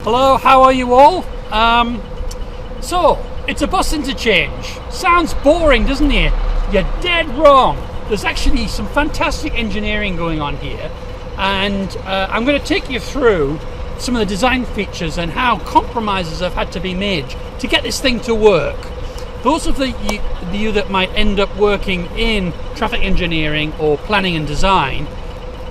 Hello, how are you all? So, it's a bus interchange. Sounds boring, doesn't it? You're dead wrong. There's actually some fantastic engineering going on here, and I'm going to take you through some of the design features and how compromises have had to be made to get this thing to work. Those of you that might end up working in traffic engineering or planning and design,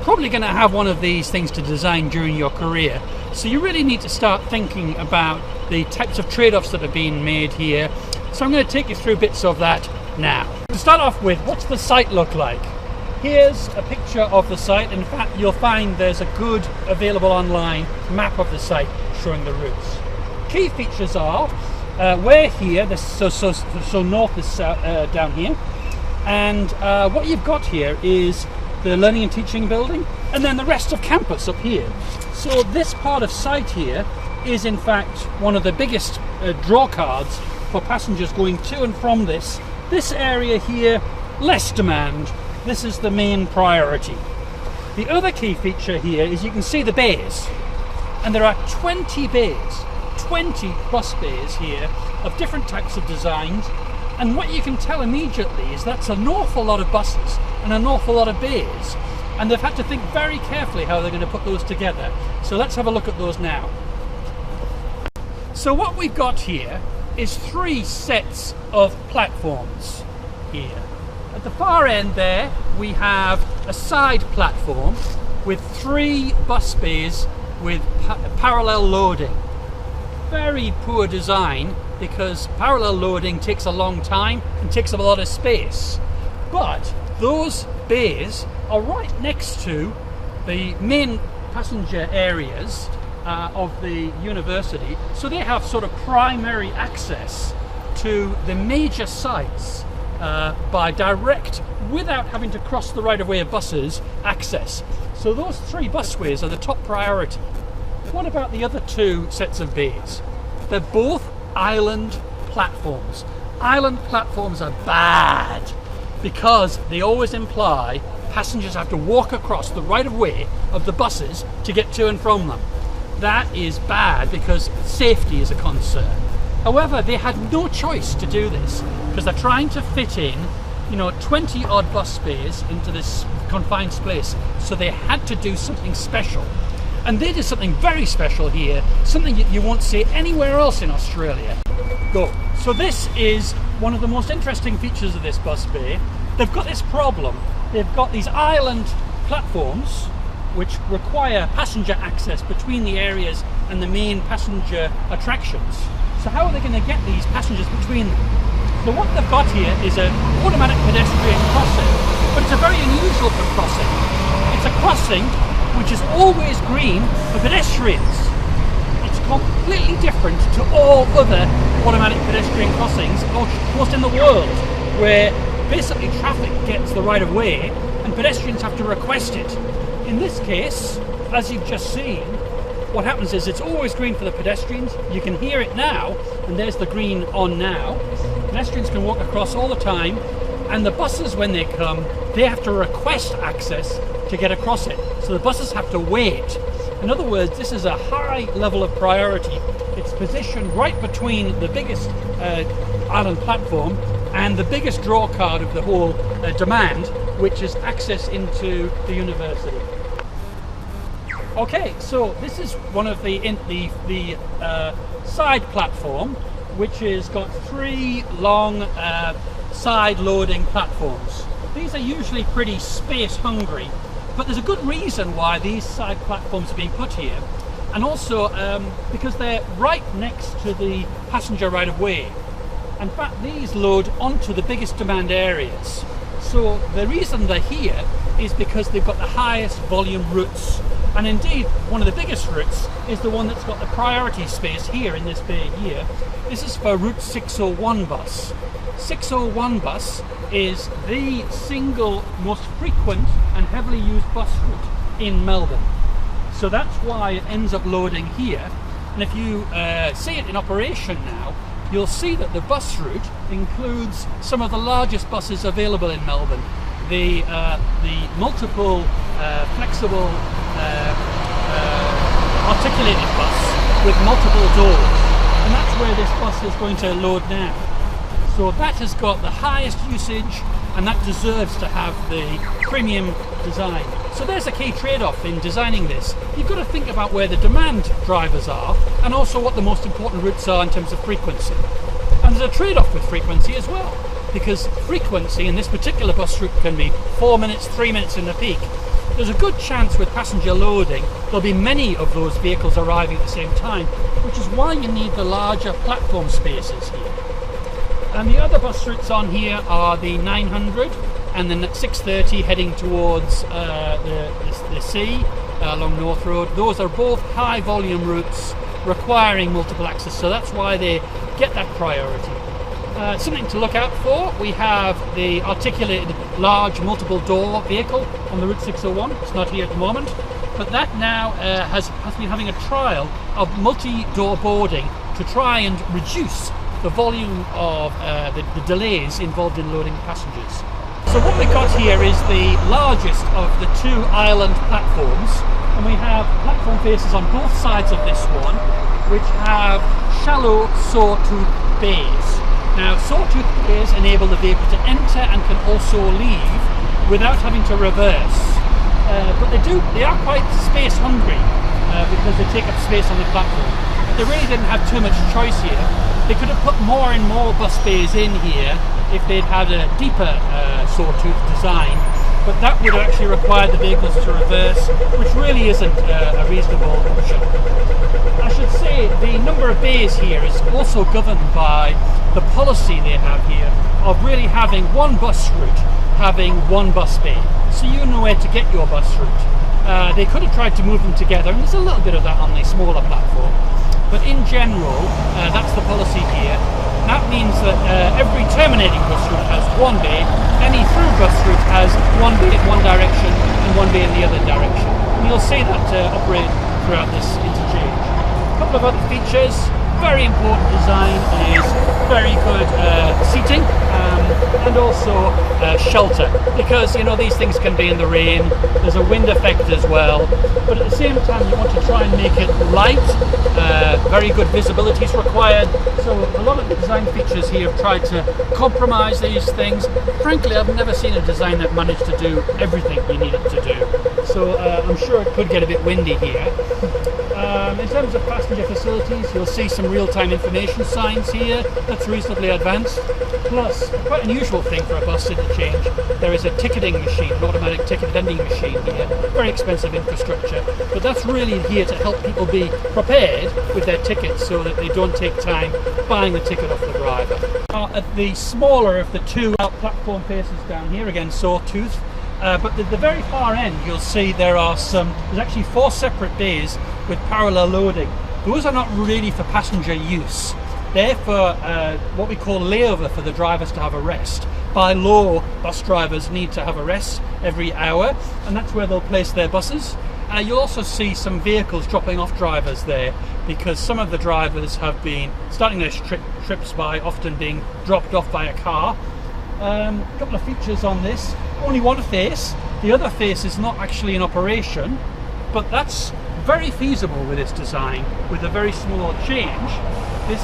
probably going to have one of these things to design during your career. So you really need to start thinking about the types of trade-offs that are being made here. So I'm going to take you through bits of that now. To start off with, what's the site look like? Here's a picture of the site. In fact, you'll find there's a good available online map of the site showing the routes. Key features are we're here, so north is down here, and what you've got here is the learning and teaching building, and then the rest of campus up here. So this part of site here is in fact one of the biggest draw cards for passengers going to and from this. This area here, less demand. This is the main priority. The other key feature here is you can see the bays, and there are 20 bays, 20 bus bays here of different types of designs. And what you can tell immediately is that's an awful lot of buses and an awful lot of bays, and they've had to think very carefully how they're going to put those together. So let's have a look at those now. So what we've got here is 3 sets of platforms here. At the far end there we have a side platform with 3 bus bays with parallel loading. Very poor design, because parallel loading takes a long time and takes up a lot of space. But those bays are right next to the main passenger areas of the university, so they have sort of primary access to the major sites by direct, without having to cross the right-of-way of buses, access. So those 3 busways are the top priority. What about the other 2 sets of bays? They're both island platforms. Island platforms are bad because they always imply passengers have to walk across the right-of-way of the buses to get to and from them. That is bad because safety is a concern. However, they had no choice to do this because they're trying to fit in, 20 odd bus bays into this confined space. So they had to do something special. And they did something very special here, something that you won't see anywhere else in Australia. Go. So this is one of the most interesting features of this bus bay. They've got this problem. They've got these island platforms which require passenger access between the areas and the main passenger attractions. So how are they going to get these passengers between them? So what they've got here is an automatic pedestrian crossing, but it's a very unusual crossing. It's a crossing which is always green for pedestrians. It's completely different to all other automatic pedestrian crossings most in the world, where basically traffic gets the right of way and pedestrians have to request it. In this case, as you've just seen, what happens is it's always green for the pedestrians. You can hear it now, and there's the green on now. Pedestrians can walk across all the time, and the buses, when they come, they have to request access to get across it. So the buses have to wait. In other words, this is a high level of priority. It's positioned right between the biggest island platform and the biggest draw card of the whole demand, which is access into the university. Okay, so this is one of the side platform, which has got 3 long side loading platforms. These are usually pretty space hungry, but there's a good reason why these side platforms are being put here, and also because they're right next to the passenger right of way. In fact, these load onto the biggest demand areas. So the reason they're here is because they've got the highest volume routes, and indeed one of the biggest routes is the one that's got the priority space here in this bay here. This is for route 601 bus. 601 bus is the single most frequent and heavily used bus route in Melbourne. So that's why it ends up loading here. And if you see it in operation now, you'll see that the bus route includes some of the largest buses available in Melbourne. The multiple flexible articulated bus with multiple doors, and that's where this bus is going to load now. So that has got the highest usage, and that deserves to have the premium design. So there's a key trade-off in designing this. You've got to think about where the demand drivers are, and also what the most important routes are in terms of frequency. And there's a trade-off with frequency as well, because frequency in this particular bus route can be 4 minutes, 3 minutes in the peak. There's a good chance with passenger loading there'll be many of those vehicles arriving at the same time, which is why you need the larger platform spaces here. And the other bus routes on here are the 900 and the 630 heading towards the sea along North Road. Those are both high volume routes requiring multiple access, so that's why they get that priority. Something to look out for, we have the articulated large multiple door vehicle on the Route 601. It's not here at the moment, but that now has been having a trial of multi-door boarding to try and reduce the volume of the delays involved in loading passengers. So what we've got here is the largest of the two island platforms, and we have platform faces on both sides of this one, which have shallow sawtooth bays. Now, sawtooth bays enable the vehicle to enter and can also leave without having to reverse. But they are quite space hungry because they take up space on the platform. They really didn't have too much choice here. They could have put more and more bus bays in here if they'd had a deeper sawtooth design, but that would actually require the vehicles to reverse, which really isn't a reasonable option. I should say the number of bays here is also governed by the policy they have here of really having one bus route having one bus bay, so you know where to get your bus route. They could have tried to move them together, and there's a little bit of that on the smaller platform. But in general, that's the policy here. That means that every terminating bus route has one bay, any through bus route has one bay in one direction and one bay in the other direction. And you'll see that operate throughout this interchange. A couple of other features. Very important design is very good seating and also shelter, because these things can be in the rain. There's a wind effect as well, but at the same time you want to try and make it light. Very good visibility is required, so a lot of the design features here have tried to compromise these things. Frankly, I've never seen a design that managed to do everything you need it to do, so I'm sure it could get a bit windy here. In terms of passenger facilities, you'll see some real-time information signs here. That's reasonably advanced. Plus, quite an unusual thing for a bus interchange, there is a ticketing machine, an automatic ticket vending machine here. Very expensive infrastructure, but that's really here to help people be prepared with their tickets so that they don't take time buying the ticket off the driver. At the smaller of the two platform faces down here, again sawtooth, but at the very far end you'll see there's actually 4 separate bays with parallel loading. Those are not really for passenger use. They're for what we call layover, for the drivers to have a rest. By law, bus drivers need to have a rest every hour, and that's where they'll place their buses. You'll also see some vehicles dropping off drivers there, because some of the drivers have been starting their trips by often being dropped off by a car. A couple of features on this. Only one face. The other face is not actually in operation, but that's very feasible with this design. With a very small change, this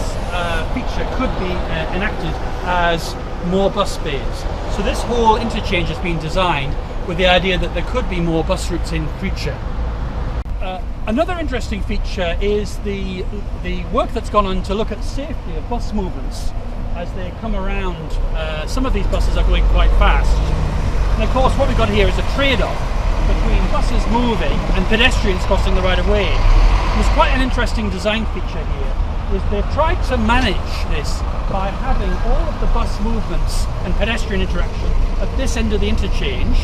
feature could be enacted as more bus bays. So this whole interchange has been designed with the idea that there could be more bus routes in future. Another interesting feature is the work that's gone on to look at safety of bus movements as they come around. Some of these buses are going quite fast, and of course what we've got here is a trade-off between buses moving and pedestrians crossing the right-of-way. There's quite an interesting design feature here, is they've tried to manage this by having all of the bus movements and pedestrian interaction at this end of the interchange,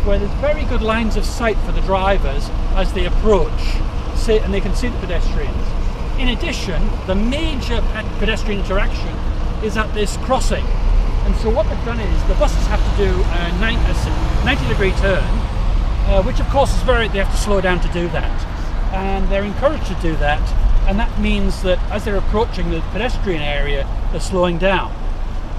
where there's very good lines of sight for the drivers as they approach, and they can see the pedestrians. In addition, the major pedestrian interaction is at this crossing, and so what they've done is the buses have to do a 90-degree turn, which of course is they have to slow down to do that, and they're encouraged to do that, and that means that as they're approaching the pedestrian area, they're slowing down.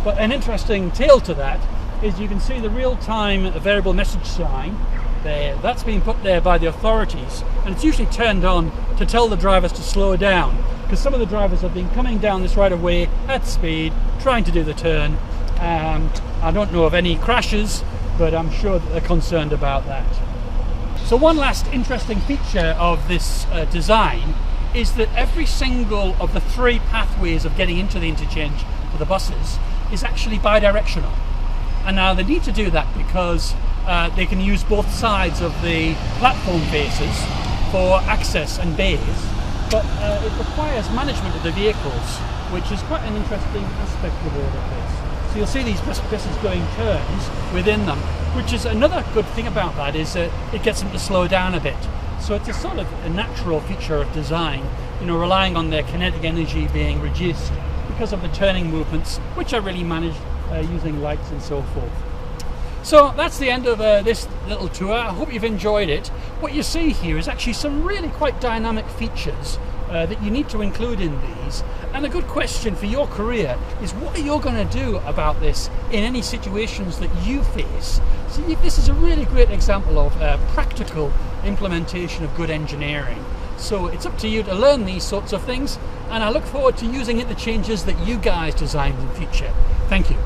But an interesting tail to that is you can see the real-time variable message sign there. That's been put there by the authorities, and it's usually turned on to tell the drivers to slow down, because some of the drivers have been coming down this right of way at speed, trying to do the turn. I don't know of any crashes, but I'm sure that they're concerned about that. So one last interesting feature of this design is that every single of the 3 pathways of getting into the interchange for the buses is actually bi-directional. And now they need to do that because they can use both sides of the platform faces for access and bays, but it requires management of the vehicles, which is quite an interesting aspect of all of this. So you'll see these buses going turns within them, which is another good thing about that, is that it gets them to slow down a bit. So it's a sort of a natural feature of design, you know, relying on their kinetic energy being reduced because of the turning movements, which are really managed using lights and so forth. So that's the end of this little tour. I hope you've enjoyed it. What you see here is actually some really quite dynamic features that you need to include in these. And a good question for your career is, what are you going to do about this in any situations that you face? So this is a really great example of practical implementation of good engineering. So it's up to you to learn these sorts of things, and I look forward to using interchanges that you guys design in the future. Thank you.